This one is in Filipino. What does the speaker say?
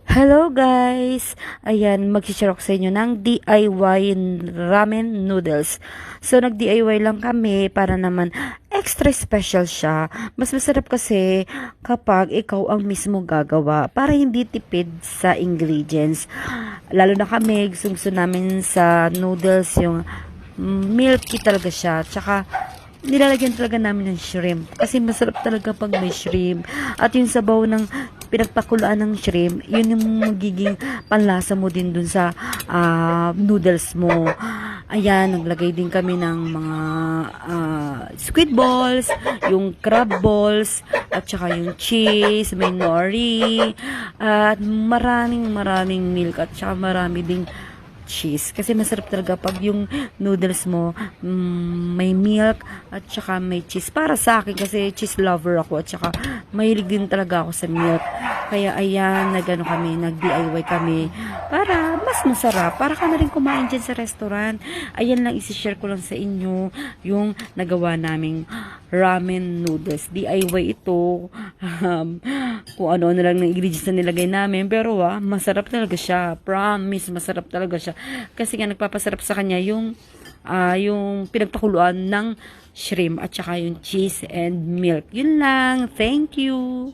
Hello guys! Ayan, mag-share ako sa inyo ng DIY ramen noodles. So, nag-DIY lang kami para naman extra special siya. Mas masarap kasi kapag ikaw ang mismo gagawa para hindi tipid sa ingredients. Lalo na kami, gusto namin sa noodles yung milky talaga siya. Tsaka, nilalagyan talaga namin ng shrimp. Kasi masarap talaga pag may shrimp. At yung sabaw ng pinagpakuluan ng shrimp, yun yung magiging panlasa mo din dun sa noodles mo. Ayan, naglagay din kami ng mga squid balls, yung crab balls, at saka yung cheese, may nori, at maraming milk, at saka marami ding cheese. Kasi masarap talaga pag yung noodles mo may milk at saka may cheese. Para sa akin kasi cheese lover ako at saka mahilig din talaga ako sa milk. Kaya ayan, nag-DIY kami para mas masarap. Para ka na rin kumain dyan sa restaurant. Ayan lang, isi-share ko lang sa inyo yung nagawa naming ramen noodles. DIY ito. Kung ano-ano lang ng ingredients na nilagay namin. Pero masarap talaga siya. Promise, masarap talaga siya. Kasi nga nagpapasarap sa kanya yung pinagpakuluan ng shrimp at saka yung cheese and milk. Yun lang. Thank you.